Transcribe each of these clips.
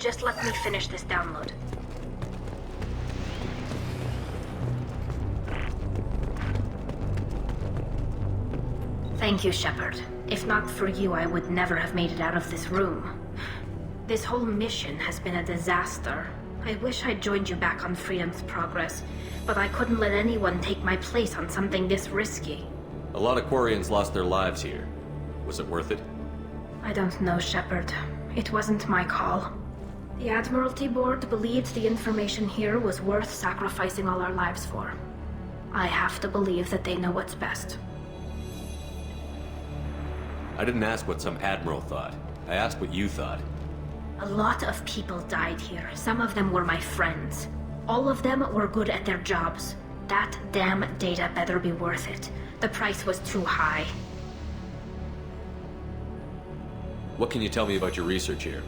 Just let me finish this download. Thank you, Shepard. If not for you, I would never have made it out of this room. This whole mission has been a disaster. I wish I'd joined you back on Freedom's Progress, but I couldn't let anyone take my place on something this risky. A lot of Quarians lost their lives here. Was it worth it? I don't know, Shepard. It wasn't my call. The Admiralty Board believed the information here was worth sacrificing all our lives for. I have to believe that they know what's best. I didn't ask what some admiral thought. I asked what you thought. A lot of people died here. Some of them were my friends. All of them were good at their jobs. That damn data better be worth it. The price was too high. What can you tell me about your research here?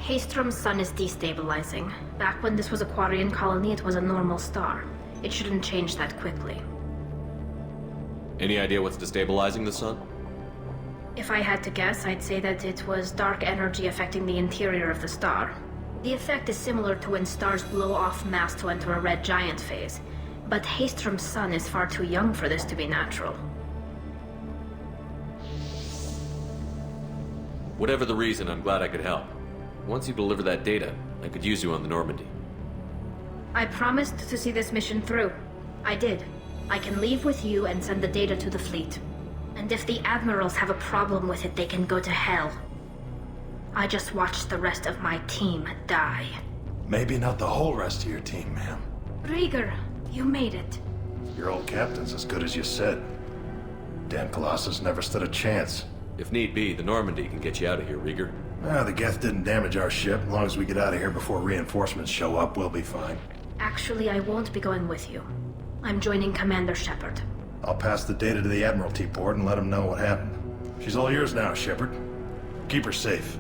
Haystrom's sun is destabilizing. Back when this was a Quarian colony, it was a normal star. It shouldn't change that quickly. Any idea what's destabilizing the sun? If I had to guess, I'd say that it was dark energy affecting the interior of the star. The effect is similar to when stars blow off mass to enter a red giant phase. But Haystrom's sun is far too young for this to be natural. Whatever the reason, I'm glad I could help. Once you deliver that data, I could use you on the Normandy. I promised to see this mission through. I did. I can leave with you and send the data to the fleet. And if the admirals have a problem with it, they can go to hell. I just watched the rest of my team die. Maybe not the whole rest of your team, ma'am. Rieger, you made it. Your old captain's as good as you said. Damn Colossus never stood a chance. If need be, the Normandy can get you out of here, Rieger. The Geth didn't damage our ship. As long as we get out of here before reinforcements show up, we'll be fine. Actually, I won't be going with you. I'm joining Commander Shepard. I'll pass the data to the Admiralty Board and let them know what happened. She's all yours now, Shepard. Keep her safe.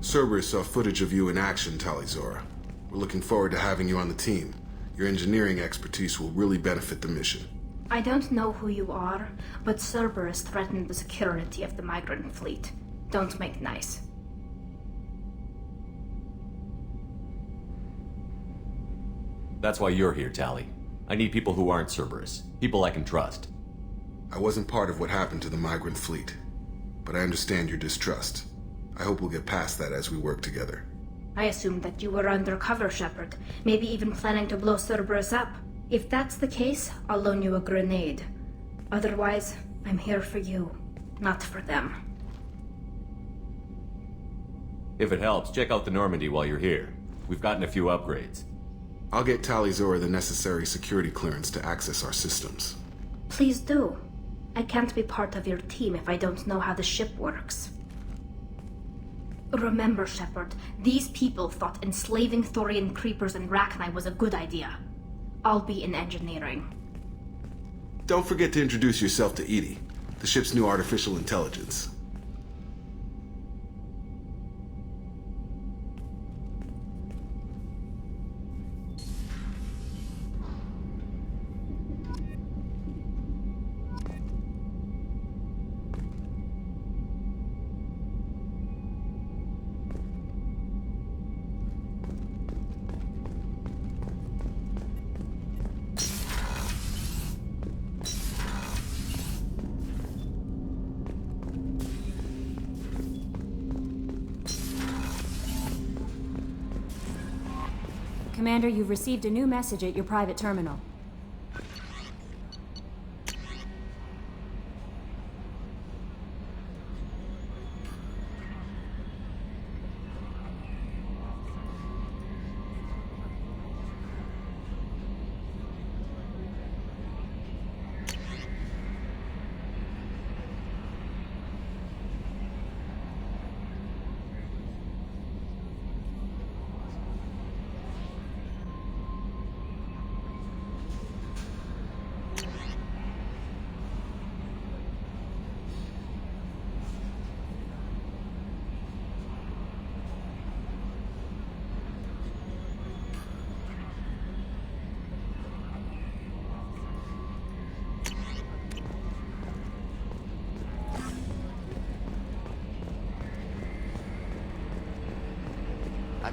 Cerberus saw footage of you in action, Talizora. We're looking forward to having you on the team. Your engineering expertise will really benefit the mission. I don't know who you are, but Cerberus threatened the security of the migrant fleet. Don't make nice. That's why you're here, Tali. I need people who aren't Cerberus. People I can trust. I wasn't part of what happened to the migrant fleet, but I understand your distrust. I hope we'll get past that as we work together. I assumed that you were undercover, Shepard. Maybe even planning to blow Cerberus up. If that's the case, I'll loan you a grenade. Otherwise, I'm here for you, not for them. If it helps, check out the Normandy while you're here. We've gotten a few upgrades. I'll get Talizora the necessary security clearance to access our systems. Please do. I can't be part of your team if I don't know how the ship works. Remember, Shepard, these people thought enslaving Thorian creepers and Rachni was a good idea. I'll be in engineering. Don't forget to introduce yourself to Edie, the ship's new artificial intelligence. Commander, you've received a new message at your private terminal.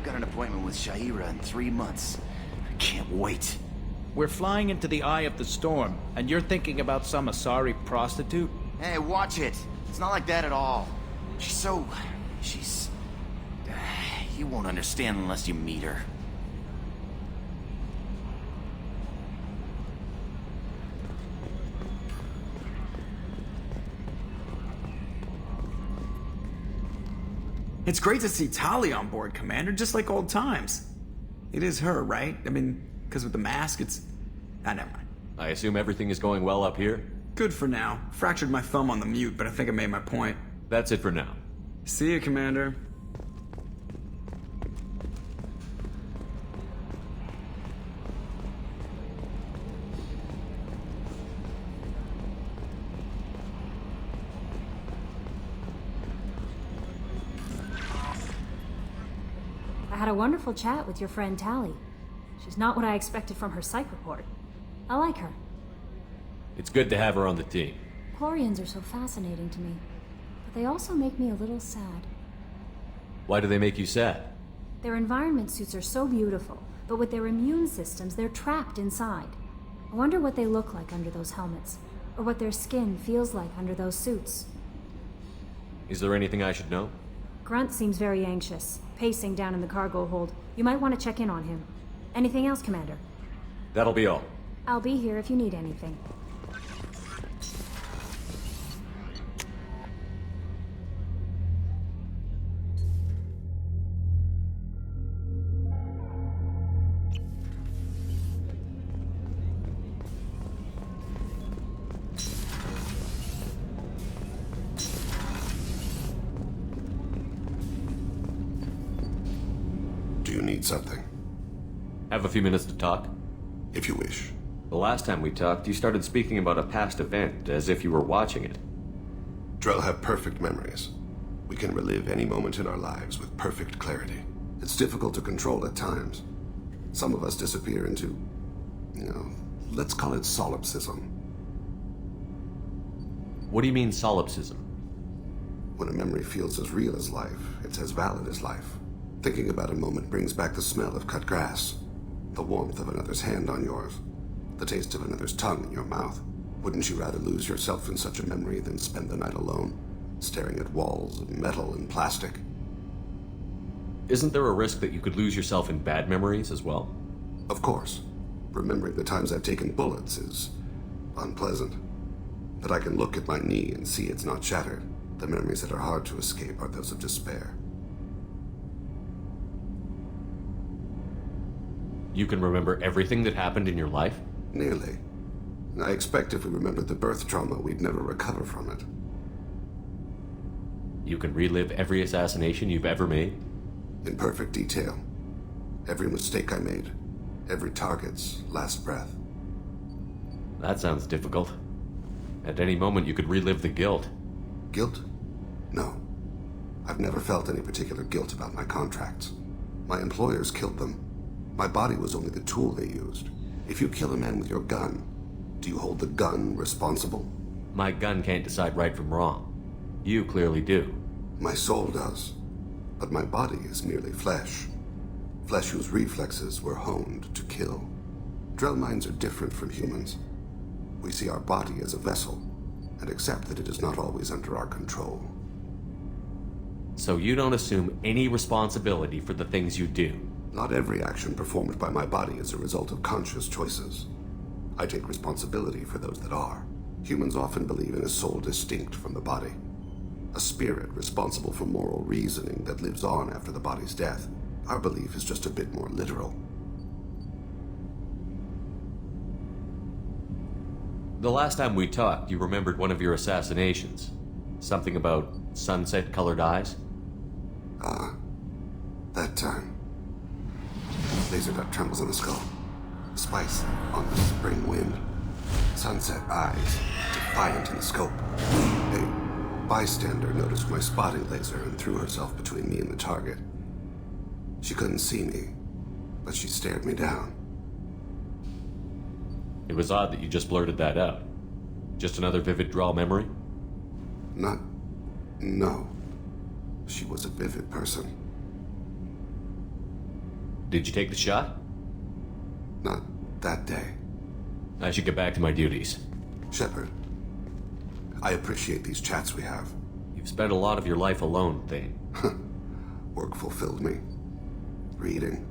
got an appointment with Shaira in 3 months. I can't wait. We're flying into the eye of the storm, and you're thinking about some Asari prostitute? Hey, watch it. It's not like that at all. She's... You won't understand unless you meet her. It's great to see Tali on board, Commander, just like old times. It is her, right? I mean, because with the mask, it's... never mind. I assume everything is going well up here? Good for now. Fractured my thumb on the mute, but I think I made my point. That's it for now. See you, Commander. I had a wonderful chat with your friend Tali. She's not what I expected from her psych report. I like her. It's good to have her on the team. Quarians are so fascinating to me, but they also make me a little sad. Why do they make you sad? Their environment suits are so beautiful, but with their immune systems, they're trapped inside. I wonder what they look like under those helmets, or what their skin feels like under those suits. Is there anything I should know? Grunt seems very anxious, pacing down in the cargo hold. You might want to check in on him. Anything else, Commander? That'll be all. I'll be here if you need anything. Do you need something? Have a few minutes to talk? If you wish. The last time we talked, you started speaking about a past event, as if you were watching it. Drell have perfect memories. We can relive any moment in our lives with perfect clarity. It's difficult to control at times. Some of us disappear into, let's call it solipsism. What do you mean, solipsism? When a memory feels as real as life, it's as valid as life. Thinking about a moment brings back the smell of cut grass, the warmth of another's hand on yours, the taste of another's tongue in your mouth. Wouldn't you rather lose yourself in such a memory than spend the night alone, staring at walls of metal and plastic? Isn't there a risk that you could lose yourself in bad memories as well? Of course. Remembering the times I've taken bullets is unpleasant. But I can look at my knee and see it's not shattered. The memories that are hard to escape are those of despair. You can remember everything that happened in your life? Nearly. I expect if we remembered the birth trauma, we'd never recover from it. You can relive every assassination you've ever made? In perfect detail. Every mistake I made. Every target's last breath. That sounds difficult. At any moment, you could relive the guilt. Guilt? No. I've never felt any particular guilt about my contracts. My employers killed them. My body was only the tool they used. If you kill a man with your gun, do you hold the gun responsible? My gun can't decide right from wrong. You clearly do. My soul does. But my body is merely flesh. Flesh whose reflexes were honed to kill. Drell minds are different from humans. We see our body as a vessel, and accept that it is not always under our control. So you don't assume any responsibility for the things you do? Not every action performed by my body is a result of conscious choices. I take responsibility for those that are. Humans often believe in a soul distinct from the body. A spirit responsible for moral reasoning that lives on after the body's death. Our belief is just a bit more literal. The last time we talked, you remembered one of your assassinations. Something about sunset-colored eyes? That time. Laser dot trembles on the skull. Spice on the spring wind. Sunset eyes, defiant in the scope. A bystander noticed my spotting laser and threw herself between me and the target. She couldn't see me, but she stared me down. It was odd that you just blurted that out. Just another vivid draw memory? No. She was a vivid person. Did you take the shot? Not that day. I should get back to my duties. Shepard, I appreciate these chats we have. You've spent a lot of your life alone, Thane. Work fulfilled me. Reading.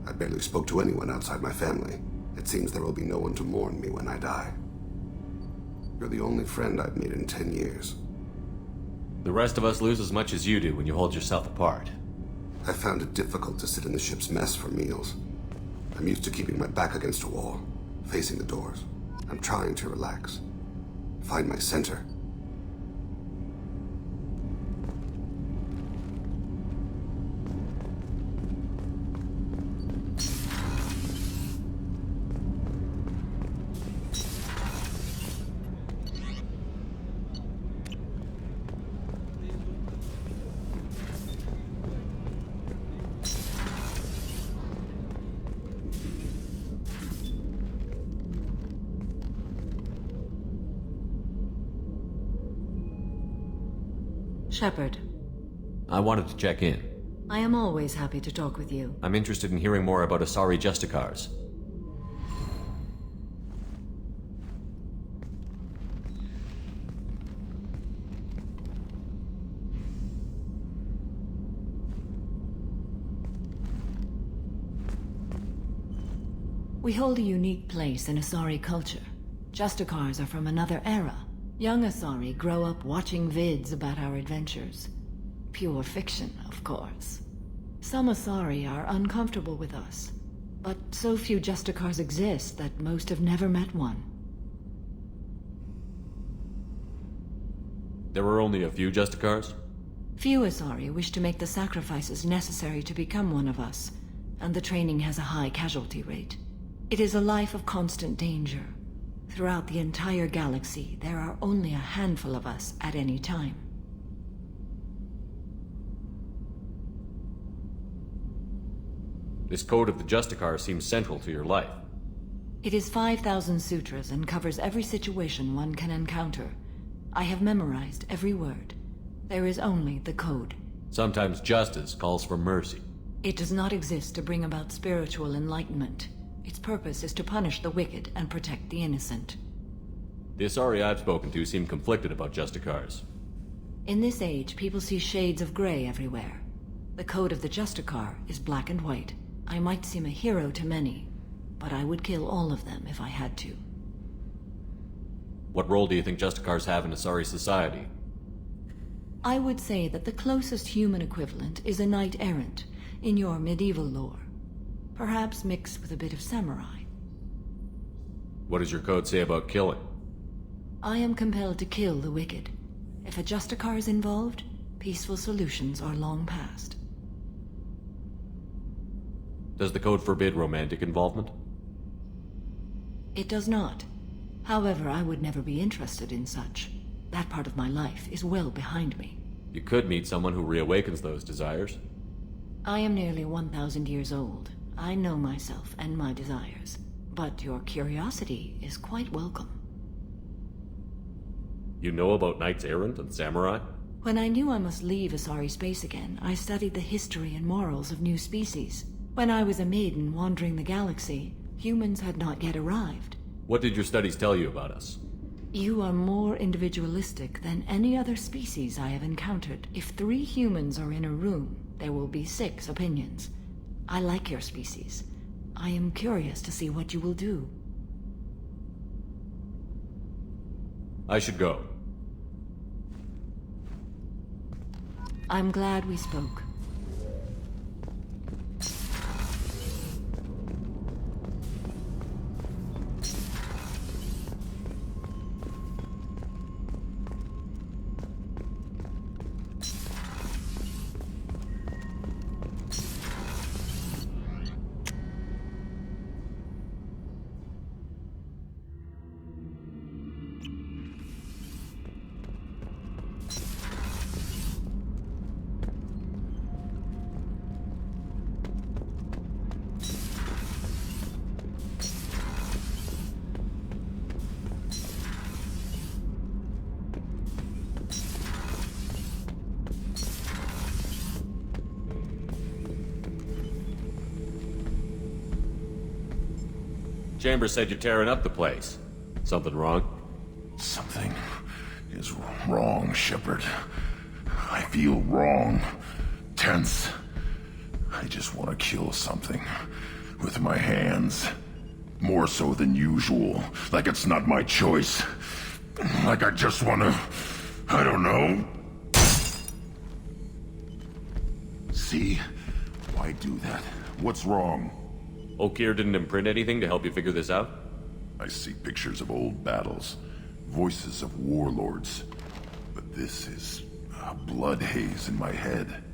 I barely spoke to anyone outside my family. It seems there will be no one to mourn me when I die. You're the only friend I've made in 10 years. The rest of us lose as much as you do when you hold yourself apart. I found it difficult to sit in the ship's mess for meals. I'm used to keeping my back against a wall, facing the doors. I'm trying to relax. Find my center. Shepard, I wanted to check in. I am always happy to talk with you. I'm interested in hearing more about Asari Justicars. We hold a unique place in Asari culture. Justicars are from another era. Young Asari grow up watching vids about our adventures. Pure fiction, of course. Some Asari are uncomfortable with us, but so few Justicars exist that most have never met one. There were only a few Justicars? Few Asari wish to make the sacrifices necessary to become one of us, and the training has a high casualty rate. It is a life of constant danger. Throughout the entire galaxy, there are only a handful of us at any time. This code of the Justicar seems central to your life. It is 5,000 sutras and covers every situation one can encounter. I have memorized every word. There is only the code. Sometimes justice calls for mercy. It does not exist to bring about spiritual enlightenment. Its purpose is to punish the wicked and protect the innocent. The Asari I've spoken to seem conflicted about Justicars. In this age, people see shades of gray everywhere. The code of the Justicar is black and white. I might seem a hero to many, but I would kill all of them if I had to. What role do you think Justicars have in Asari society? I would say that the closest human equivalent is a knight-errant in your medieval lore. Perhaps mixed with a bit of samurai. What does your code say about killing? I am compelled to kill the wicked. If a Justicar is involved, peaceful solutions are long past. Does the code forbid romantic involvement? It does not. However, I would never be interested in such. That part of my life is well behind me. You could meet someone who reawakens those desires. I am nearly 1,000 years old. I know myself and my desires. But your curiosity is quite welcome. You know about knights errant and samurai? When I knew I must leave Asari space again, I studied the history and morals of new species. When I was a maiden wandering the galaxy, humans had not yet arrived. What did your studies tell you about us? You are more individualistic than any other species I have encountered. If 3 humans are in a room, there will be 6 opinions. I like your species. I am curious to see what you will do. I should go. I'm glad we spoke. Chambers said you're tearing up the place. Something wrong? Something is wrong, Shepard. I feel wrong. Tense. I just want to kill something. With my hands. More so than usual. Like it's not my choice. Like I just want to... I don't know. See? Why do that? What's wrong? Okeer didn't imprint anything to help you figure this out? I see pictures of old battles. Voices of warlords. But this is a blood haze in my head.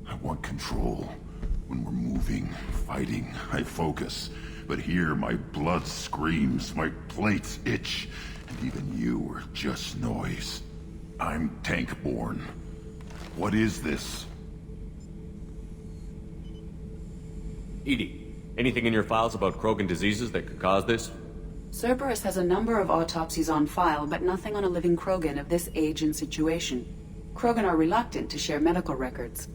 I want control. When we're moving, fighting, I focus. But here, my blood screams, my plates itch, and even you are just noise. I'm tank-born. What is this? Edie, anything in your files about Krogan diseases that could cause this? Cerberus has a number of autopsies on file, but nothing on a living Krogan of this age and situation. Krogan are reluctant to share medical records.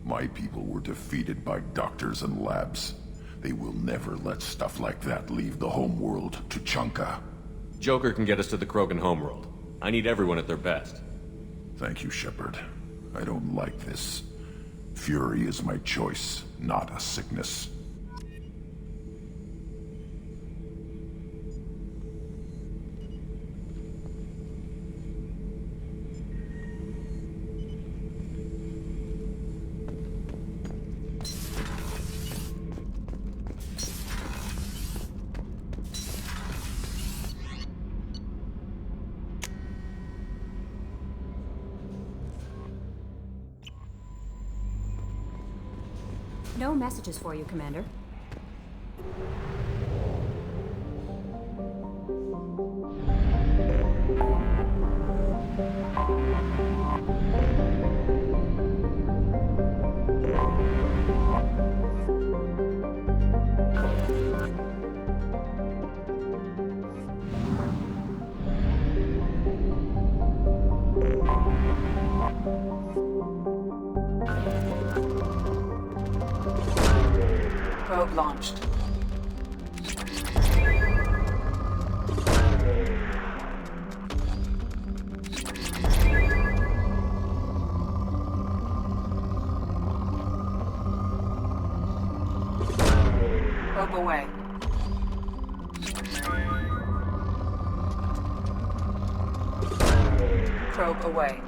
My people were defeated by doctors and labs. They will never let stuff like that leave the homeworld to Chunka. Joker can get us to the Krogan homeworld. I need everyone at their best. Thank you, Shepard. I don't like this. Fury is my choice, not a sickness. No messages for you, Commander. Probe launched. Probe away. Probe away.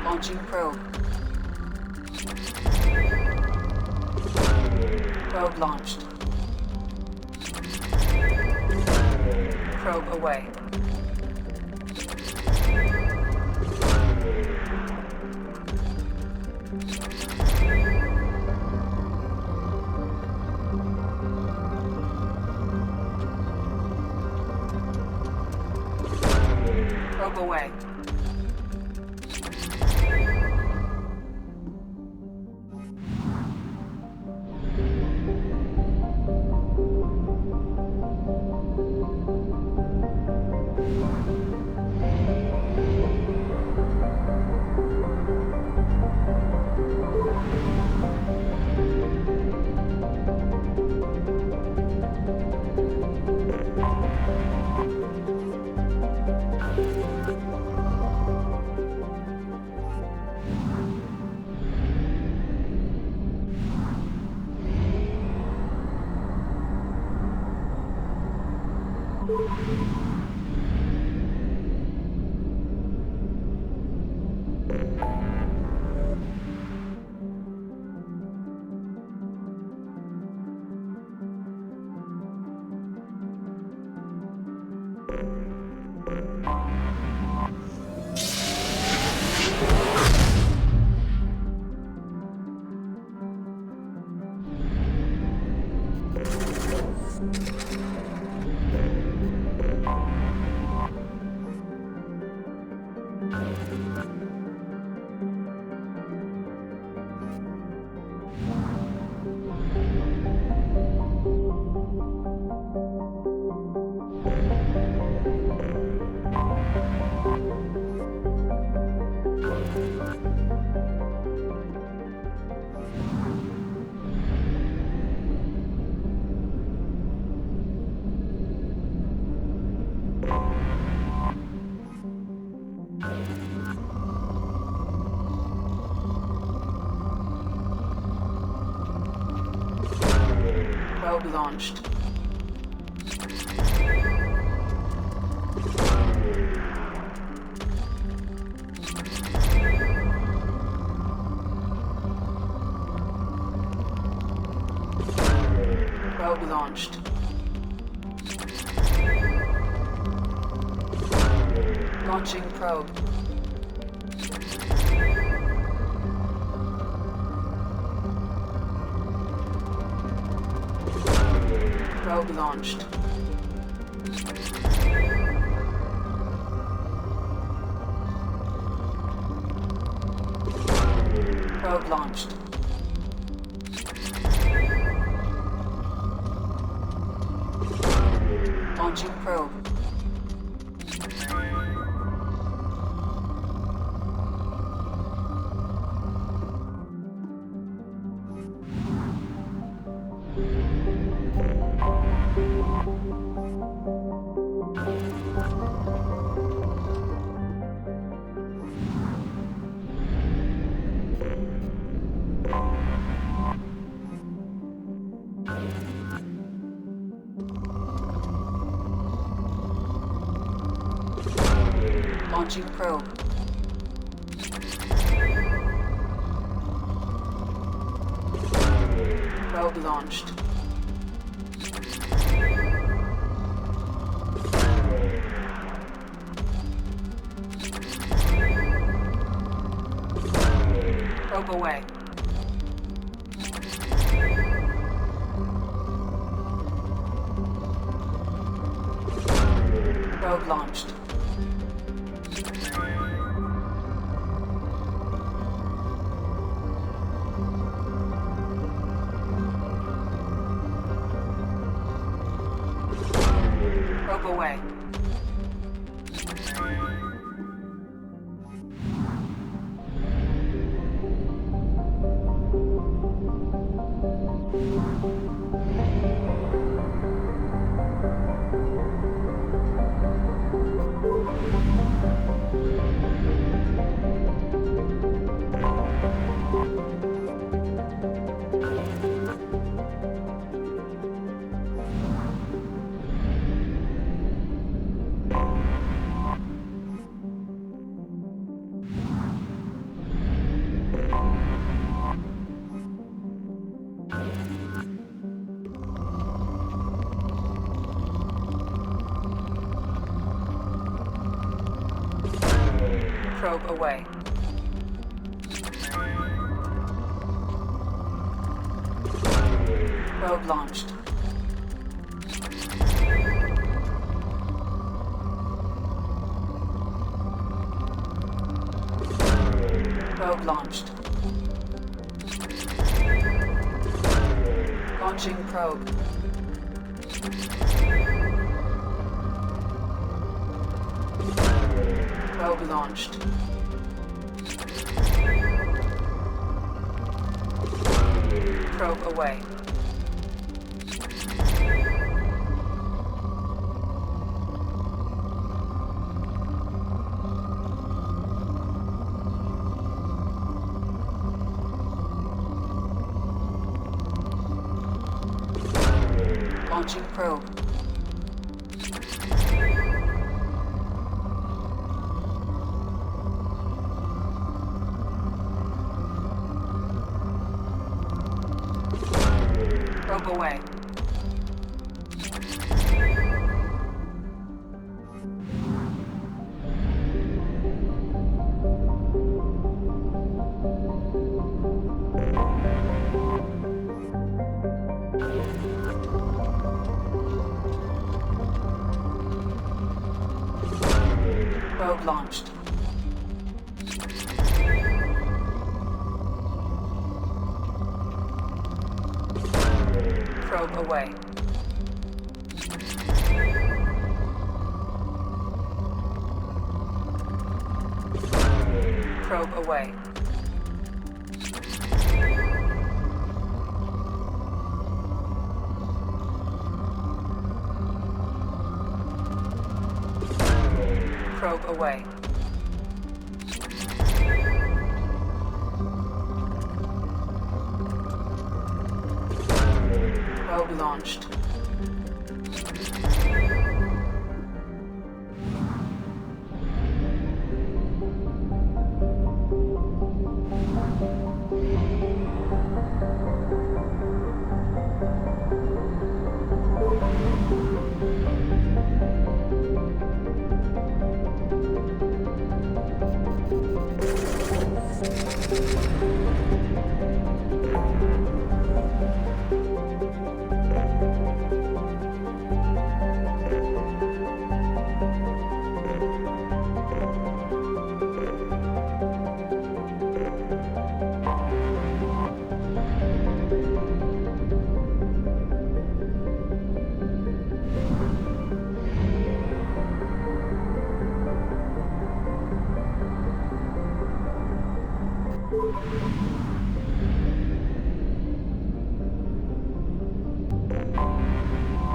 Launching probe. Probe launched. Probe away. Probe away. Probe launched. Probe launched. Launching probe. Probe launched. Probe launched. Launching probe. Launching probe. Probe launched. Probe away. Probe launched. Probe away. Probe away. Probe launched. Probe launched. Launching probe. Probe launched. Probe away. Launching probe. Probe away. Probe launched. Probe away. Probe away. Probe away. Probe Probe launched.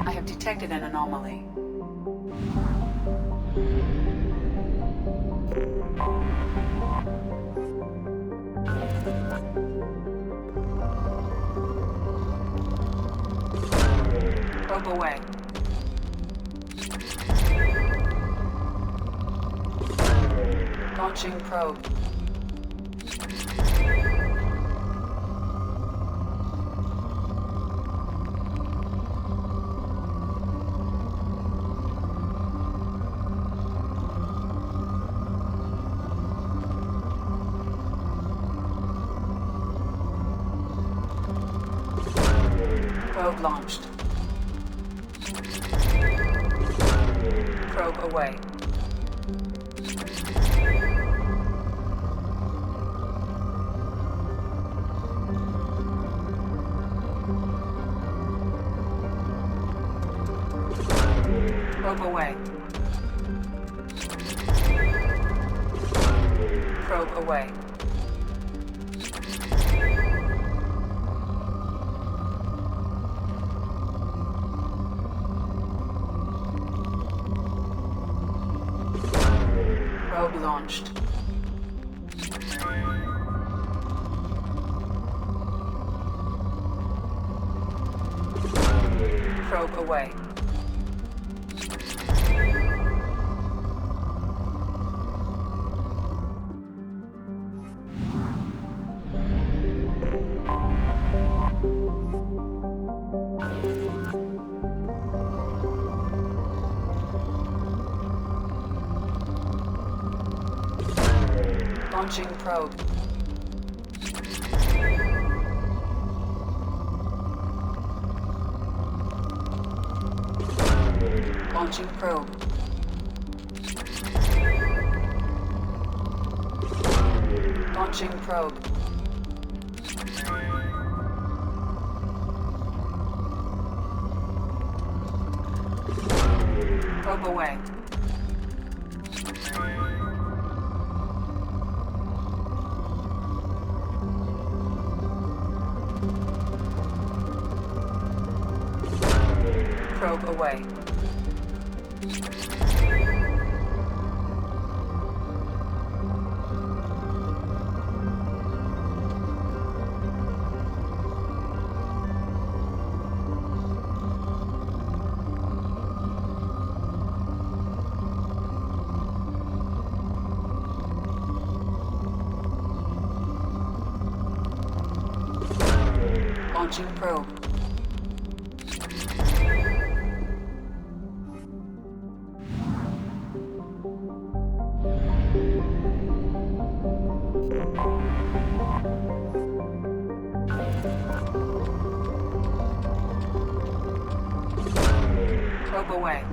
I have detected an anomaly. Probe away. Launching probe. Probe launched. Probe away. Probe away. Probe away. Probe launched. Probe away. Launching probe. Launching probe. Launching probe. Probe away. Probe away. Launching probe. Probe away.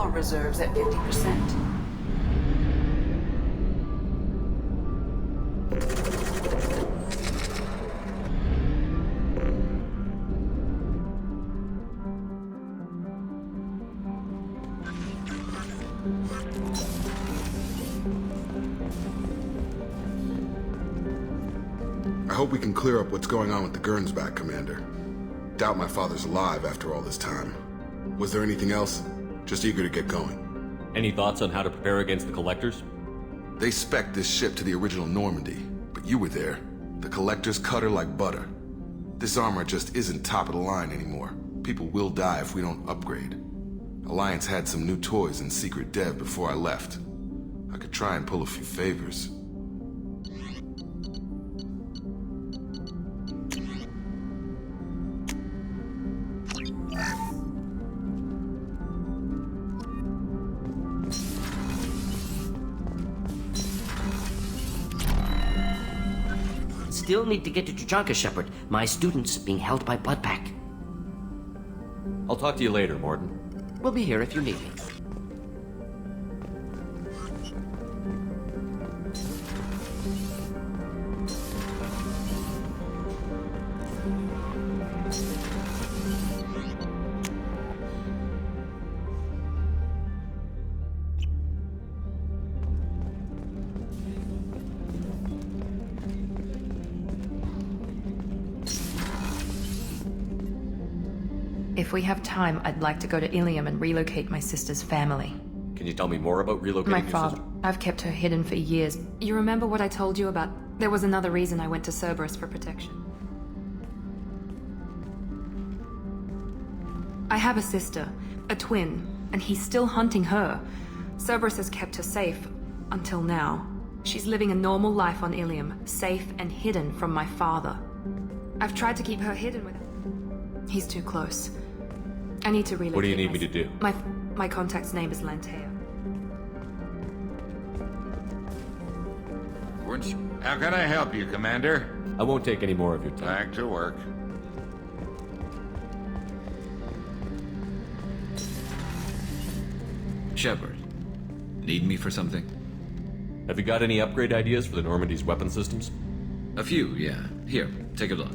fuel reserves at 50%. I hope we can clear up what's going on with the Gernsback, Commander. Doubt my father's alive after all this time. Was there anything else? Just eager to get going. Any thoughts on how to prepare against the Collectors? They spec'd this ship to the original Normandy, but you were there. The Collectors cut her like butter. This armor just isn't top of the line anymore. People will die if we don't upgrade. Alliance had some new toys in secret dev before I left. I could try and pull a few favors. Still need to get to Tuchanka, Shepard. My student's being held by Bloodpack. I'll talk to you later, Morton. We'll be here if you need me. If we have time, I'd like to go to Ilium and relocate my sister's family. Can you tell me more about relocating My your father. sister? I've kept her hidden for years. You remember what I told you about? There was another reason I went to Cerberus for protection. I have a sister, a twin, and he's still hunting her. Cerberus has kept her safe, until now. She's living a normal life on Ilium, safe and hidden from my father. I've tried to keep her hidden with him. He's too close. I need to relocate. What do you need me to do? My contact's name is Lantea. How can I help you, Commander? I won't take any more of your time. Back to work. Shepard, need me for something? Have you got any upgrade ideas for the Normandy's weapon systems? A few, yeah. Here, take a look.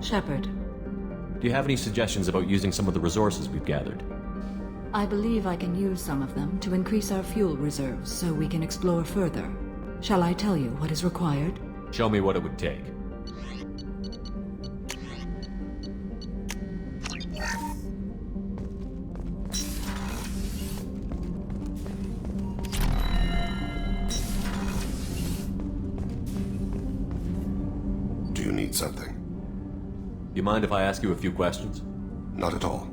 Shepard, Do you have any suggestions about using some of the resources we've gathered? I believe I can use some of them to increase our fuel reserves so we can explore further. Shall I tell you what is required? Show me what it would take. Do you need something? You mind if I ask you a few questions? Not at all.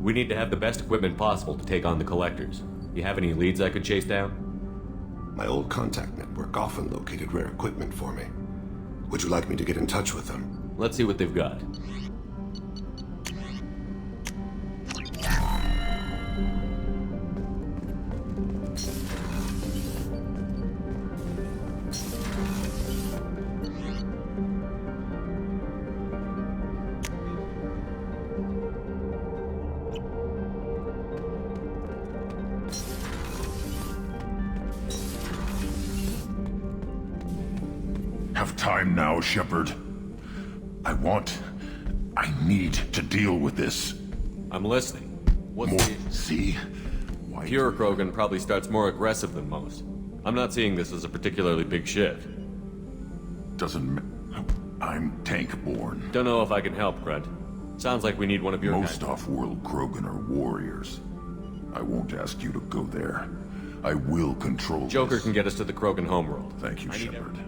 We need to have the best equipment possible to take on the Collectors. You have any leads I could chase down? My old contact network often located rare equipment for me. Would you like me to get in touch with them? Let's see what they've got. Have time now, Shepard. I need to deal with this. I'm listening. What's more, the... See? Why Pure Krogan probably starts more aggressive than most. I'm not seeing this as a particularly big shift. I'm tank-born. Don't know if I can help, Grunt. Sounds like we need one of your Most kind. off-world Krogan are warriors. I won't ask you to go there. I will control Joker this. can get us to the Krogan homeworld. Thank you, Shepard.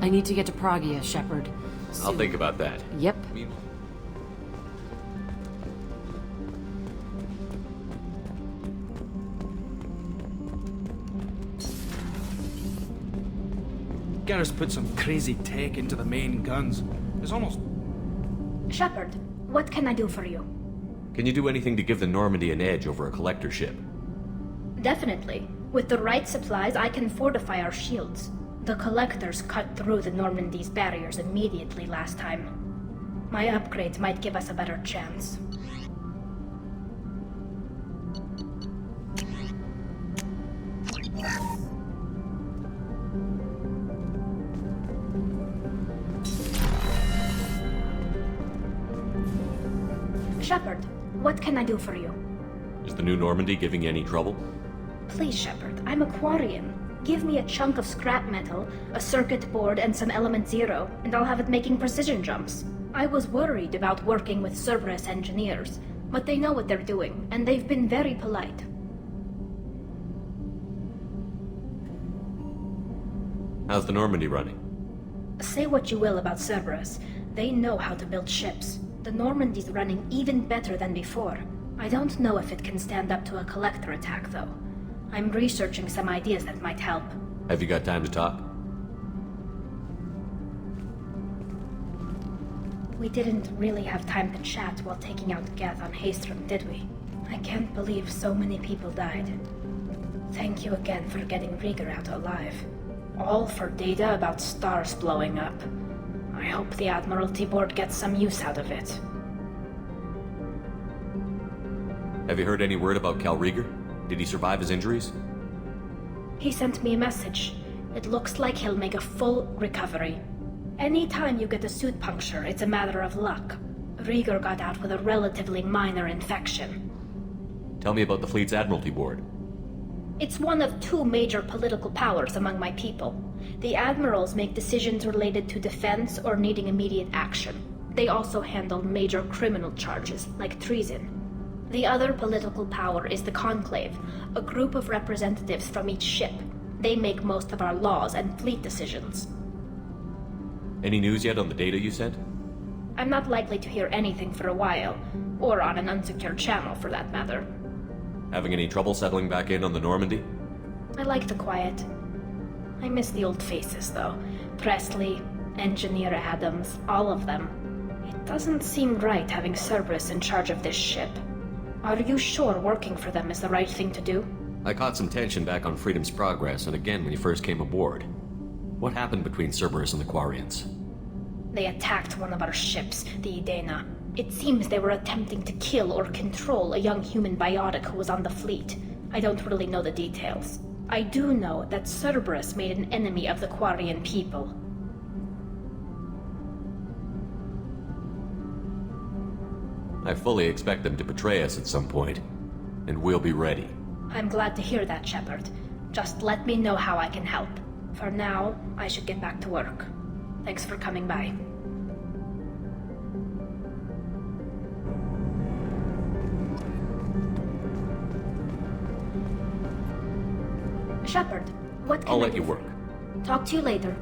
I need to get to Pragia, Shepard. I'll think about that. Yep. Garrus put some crazy tech into the main guns. It's almost... Shepard, what can I do for you? Can you do anything to give the Normandy an edge over a collector ship? Definitely. With the right supplies, I can fortify our shields. The Collectors cut through the Normandy's barriers immediately last time. My upgrades might give us a better chance. Shepard, what can I do for you? Is the new Normandy giving you any trouble? Please, Shepard, I'm a Quarian. Give me a chunk of scrap metal, a circuit board, and some Element Zero, and I'll have it making precision jumps. I was worried about working with Cerberus engineers, but they know what they're doing, and they've been very polite. How's the Normandy running? Say what you will about Cerberus, they know how to build ships. The Normandy's running even better than before. I don't know if it can stand up to a Collector attack, though. I'm researching some ideas that might help. Have you got time to talk? We didn't really have time to chat while taking out Geth on Haestrom, did we? I can't believe so many people died. Thank you again for getting Rieger out alive. All for data about stars blowing up. I hope the Admiralty Board gets some use out of it. Have you heard any word about Cal Rieger? Did he survive his injuries? He sent me a message. It looks like he'll make a full recovery. Anytime you get a suit puncture, it's a matter of luck. Rieger got out with a relatively minor infection. Tell me about the fleet's Admiralty Board. It's one of two major political powers among my people. The admirals make decisions related to defense or needing immediate action. They also handle major criminal charges, like treason. The other political power is the Conclave, a group of representatives from each ship. They make most of our laws and fleet decisions. Any news yet on the data you sent? I'm not likely to hear anything for a while, or on an unsecured channel for that matter. Having any trouble settling back in on the Normandy? I like the quiet. I miss the old faces, though. Presley, Engineer Adams, all of them. It doesn't seem right having Cerberus in charge of this ship. Are you sure working for them is the right thing to do? I caught some tension back on Freedom's Progress, and again when you first came aboard. What happened between Cerberus and the Quarians? They attacked one of our ships, the Idena. It seems they were attempting to kill or control a young human biotic who was on the fleet. I don't really know the details. I do know that Cerberus made an enemy of the Quarian people. I fully expect them to betray us at some point, and we'll be ready. I'm glad to hear that, Shepard. Just let me know how I can help. For now, I should get back to work. Thanks for coming by. Shepard, what can I'll I let do you for work. Talk to you later.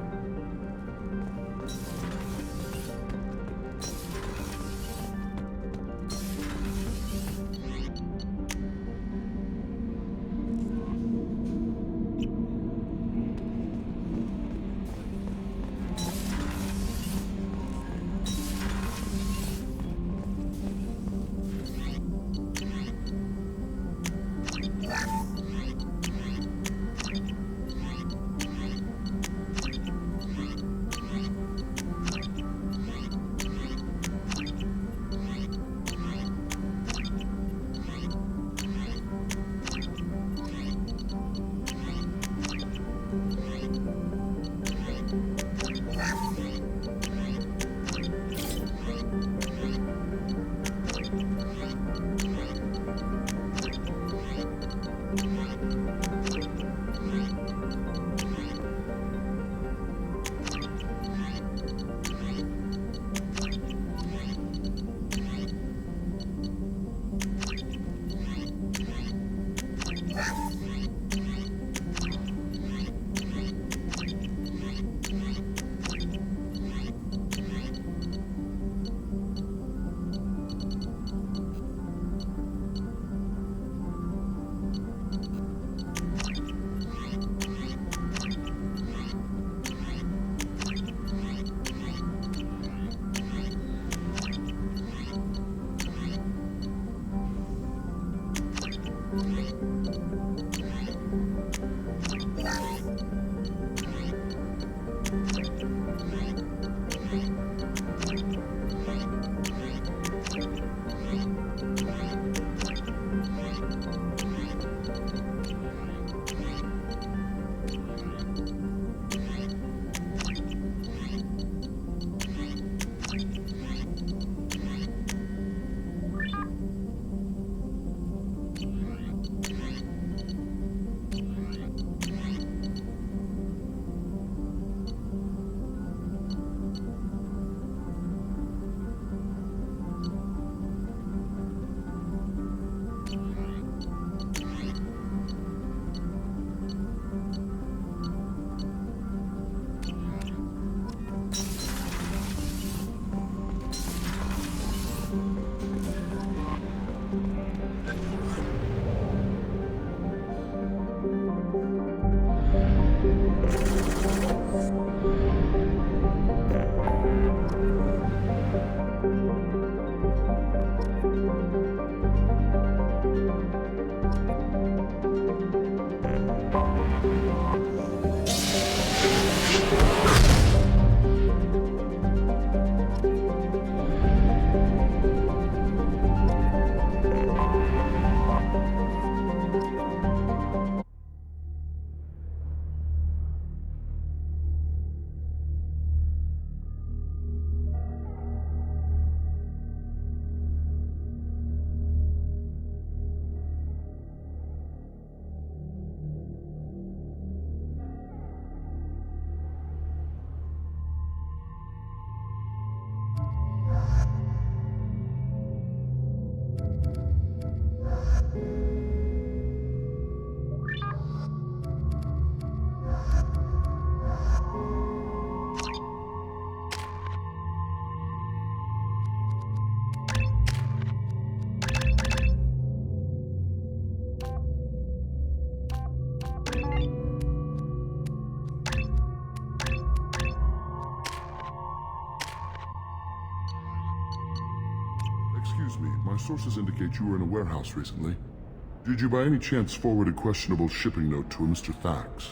Excuse me, my sources indicate you were in a warehouse recently. Did you by any chance forward a questionable shipping note to a Mr. Thax?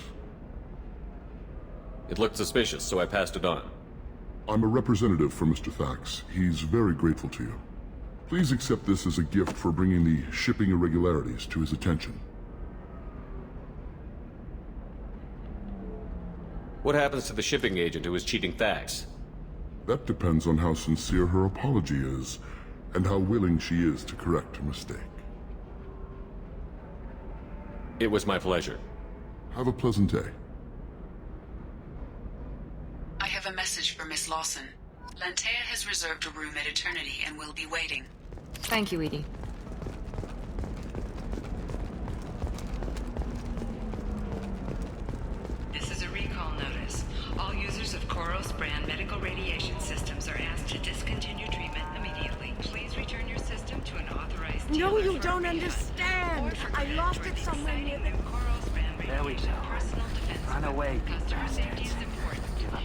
It looked suspicious, so I passed it on. I'm a representative for Mr. Thax. He's very grateful to you. Please accept this as a gift for bringing the shipping irregularities to his attention. What happens to the shipping agent who was cheating Thax? That depends on how sincere her apology is, and how willing she is to correct her mistake. It was my pleasure. Have a pleasant day. I have a message for Miss Lawson. Lantea has reserved a room at Eternity and will be waiting. Thank you, Edie. This is a recall notice. All users of Koros brand medical radiation systems are asked to discontinue treatment immediately. Please return your system to an authorized dealer. No, you for don't a refund. understand. I lost it somewhere near the... There we go. Run away, you Customer safety is important.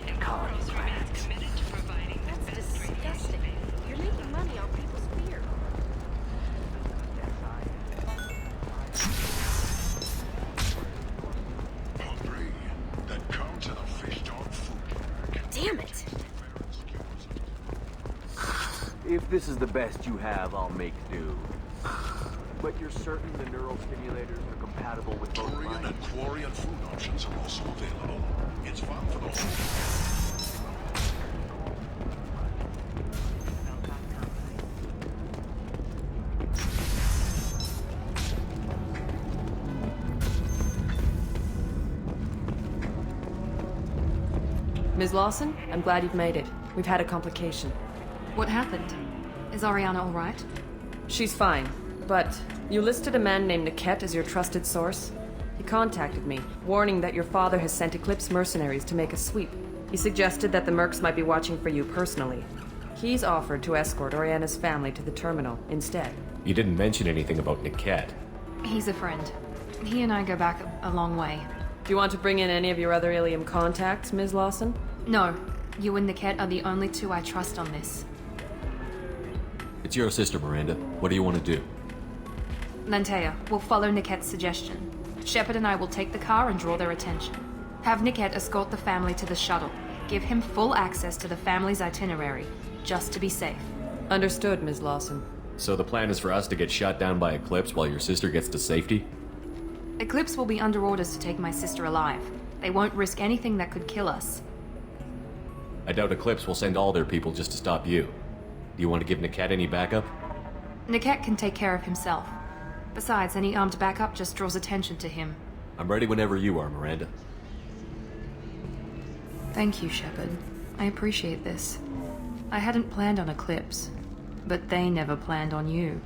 And Koros remains committed to providing the best radiation. You're making money on people's fear. Hungry? Then come to the fish dog food bag. Damn it! If this is the best you have, I'll make do. But you're certain the neural stimulators are compatible with both Korean and Quarian food options are also available. It's fun for the whole. Ms. Lawson, I'm glad you've made it. We've had a complication. What happened? Is Ariana all right? She's fine, but you listed a man named Niket as your trusted source. He contacted me, warning that your father has sent Eclipse mercenaries to make a sweep. He suggested that the Mercs might be watching for you personally. He's offered to escort Oriana's family to the terminal instead. You didn't mention anything about Niket. He's a friend. He and I go back a long way. Do you want to bring in any of your other Ilium contacts, Ms. Lawson? No. You and Niket are the only two I trust on this. It's your sister, Miranda. What do you want to do? Lantea, we'll follow Niket's suggestion. Shepard and I will take the car and draw their attention. Have Niket escort the family to the shuttle. Give him full access to the family's itinerary, just to be safe. Understood, Ms. Lawson. So the plan is for us to get shot down by Eclipse while your sister gets to safety? Eclipse will be under orders to take my sister alive. They won't risk anything that could kill us. I doubt Eclipse will send all their people just to stop you. Do you want to give Niket any backup? Niket can take care of himself. Besides, any armed backup just draws attention to him. I'm ready whenever you are, Miranda. Thank you, Shepard. I appreciate this. I hadn't planned on Eclipse, but they never planned on you.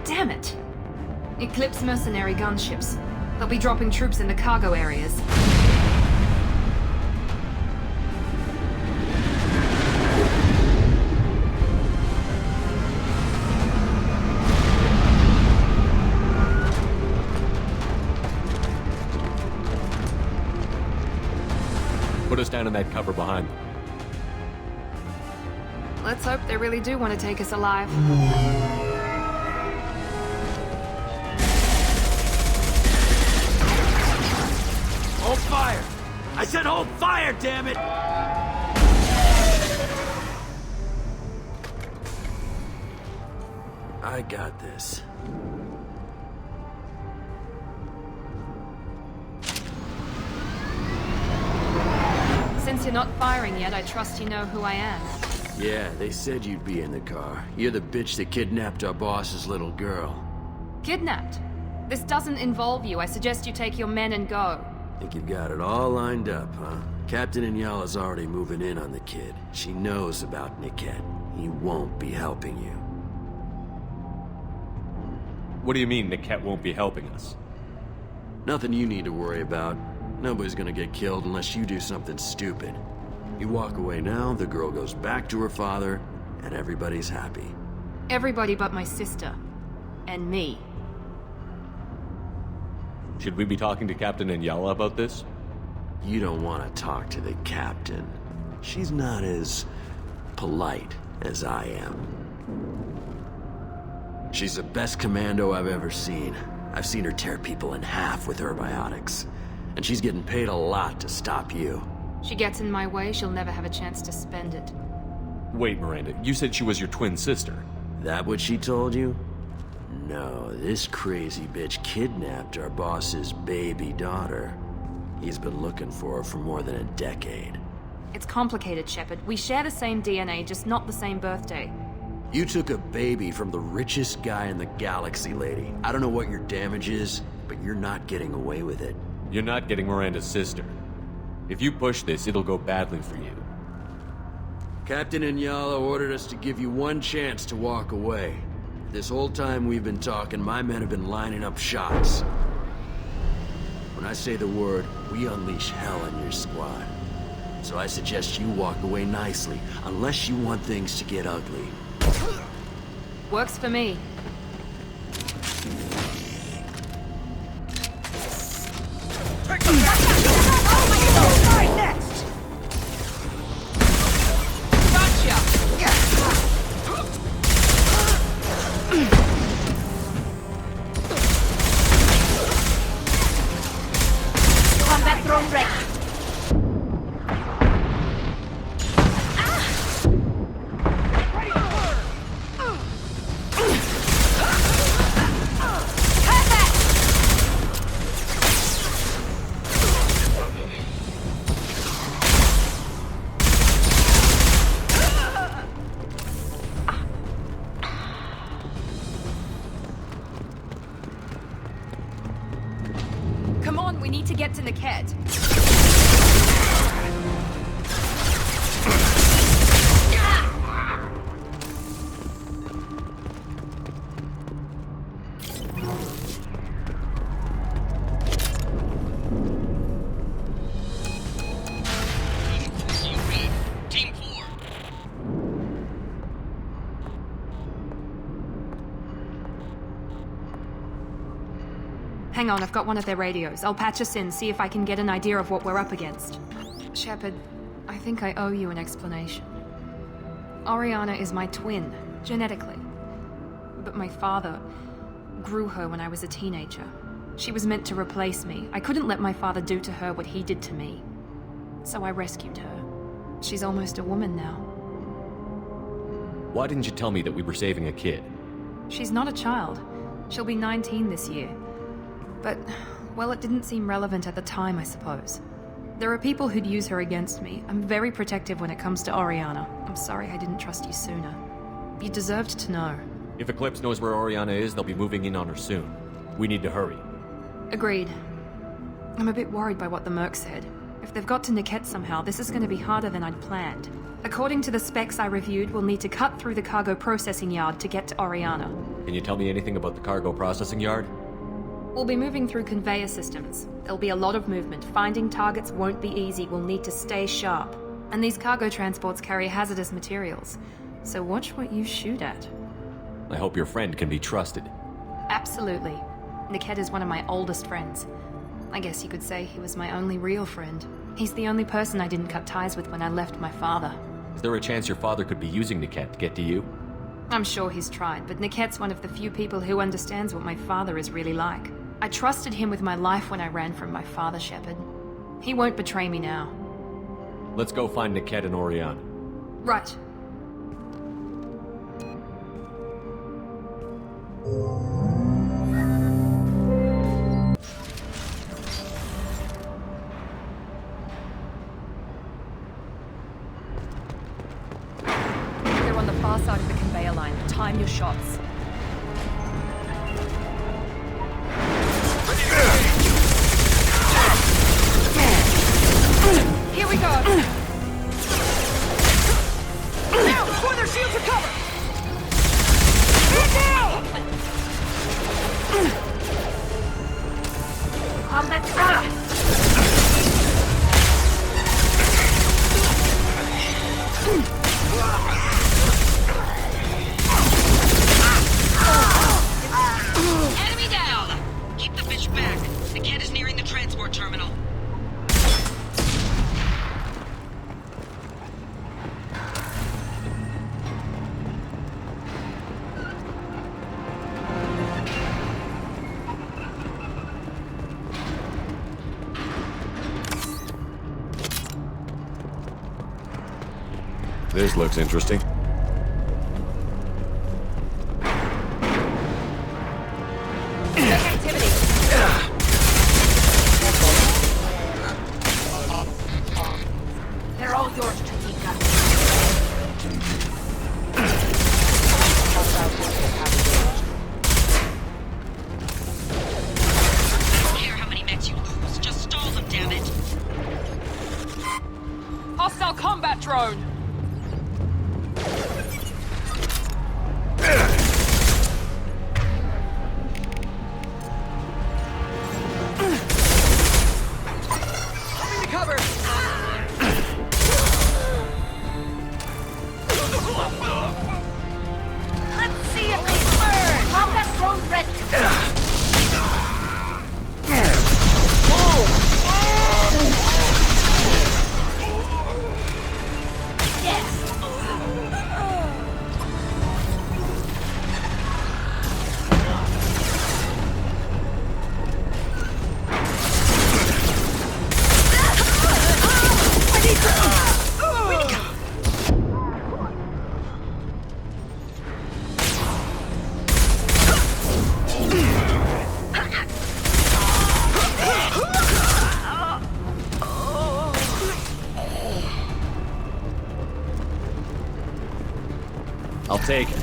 Damn it! Eclipse mercenary gunships. They'll be dropping troops in the cargo areas. Put us down in that cover behind them. Let's hope they really do want to take us alive. Hold fire! I said hold fire, damn it! I got this. Since you're not firing yet, I trust you know who I am. Yeah, they said you'd be in the car. You're the bitch that kidnapped our boss's little girl. Kidnapped? This doesn't involve you. I suggest you take your men and go. Think you've got it all lined up, huh? Captain Inyala's already moving in on the kid. She knows about Niket. He won't be helping you. What do you mean Niket won't be helping us? Nothing you need to worry about. Nobody's gonna get killed unless you do something stupid. You walk away now, the girl goes back to her father, and everybody's happy. Everybody but my sister. And me. Should we be talking to Captain Inyala about this? You don't want to talk to the captain. She's not as polite as I am. She's the best commando I've ever seen. I've seen her tear people in half with her biotics. And she's getting paid a lot to stop you. She gets in my way, she'll never have a chance to spend it. Wait, Miranda, you said she was your twin sister. That what she told you? No, this crazy bitch kidnapped our boss's baby daughter. He's been looking for her for more than a decade. It's complicated, Shepard. We share the same DNA, just not the same birthday. You took a baby from the richest guy in the galaxy, lady. I don't know what your damage is, but you're not getting away with it. You're not getting Miranda's sister. If you push this, it'll go badly for you. Captain Inyala ordered us to give you one chance to walk away. This whole time we've been talking, my men have been lining up shots. When I say the word, we unleash hell on your squad. So I suggest you walk away nicely, unless you want things to get ugly. Works for me. Next! Gotcha! Combat drone ready. Come on, we need to get to Niket. Team 4. Hang on, I've got one of their radios. I'll patch us in, see if I can get an idea of what we're up against. Shepard, I think I owe you an explanation. Oriana is my twin, genetically. But my father grew her when I was a teenager. She was meant to replace me. I couldn't let my father do to her what he did to me. So I rescued her. She's almost a woman now. Why didn't you tell me that we were saving a kid? She's not a child. She'll be 19 this year. But, well, it didn't seem relevant at the time, I suppose. There are people who'd use her against me. I'm very protective when it comes to Oriana. I'm sorry I didn't trust you sooner. You deserved to know. If Eclipse knows where Oriana is, they'll be moving in on her soon. We need to hurry. Agreed. I'm a bit worried by what the Merc said. If they've got to Niket somehow, this is going to be harder than I'd planned. According to the specs I reviewed, we'll need to cut through the cargo processing yard to get to Oriana. Can you tell me anything about the cargo processing yard? We'll be moving through conveyor systems. There'll be a lot of movement. Finding targets won't be easy. We'll need to stay sharp. And these cargo transports carry hazardous materials. So watch what you shoot at. I hope your friend can be trusted. Absolutely. Niket is one of my oldest friends. I guess you could say he was my only real friend. He's the only person I didn't cut ties with when I left my father. Is there a chance your father could be using Niket to get to you? I'm sure he's tried, but Niket's one of the few people who understands what my father is really like. I trusted him with my life when I ran from my father, Shepard. He won't betray me now. Let's go find Niket and Oriana. Right. far side of the conveyor line. Time your shots. Here we go! Now, before their shields recover! Enemy down! Keep the bitch back. The kid is nearing the transport terminal. This looks interesting. They're all yours, Chiquita. I don't care how many mechs you lose. Just stall them, damn it. Hostile combat drone! Coming to cover! Let's see if they burn! Combat drone ready! I'll take it.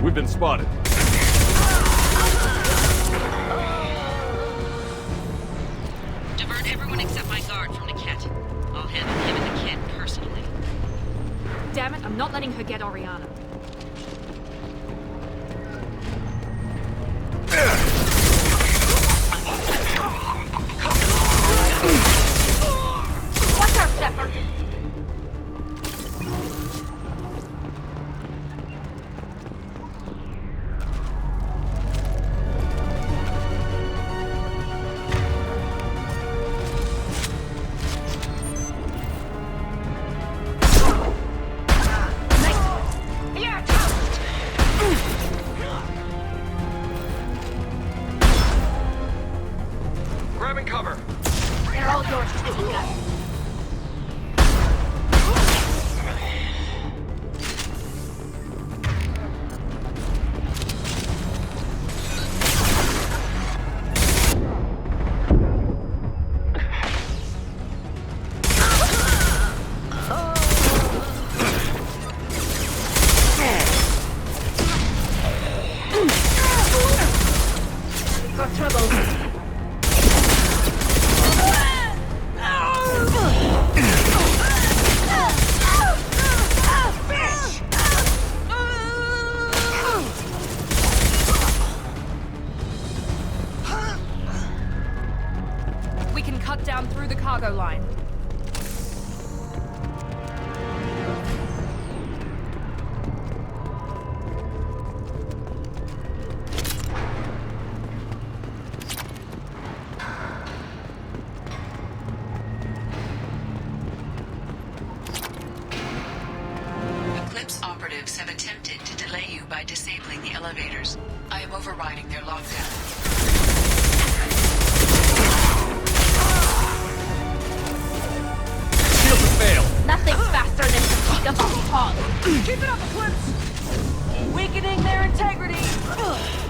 We've been spotted. Divert everyone except my guard from the Ket. I'll handle him and the kid personally. Damn it, I'm not letting her get Oriana. Watch out, Shepard! Grabbing cover. They're all yours, Chiquita. Got trouble. We can cut down through the cargo line. by disabling the elevators. I am overriding their lockdown. Shields have failed. Nothing's faster than the speed of a hog. Keep it up, Eclipse! Weakening their integrity!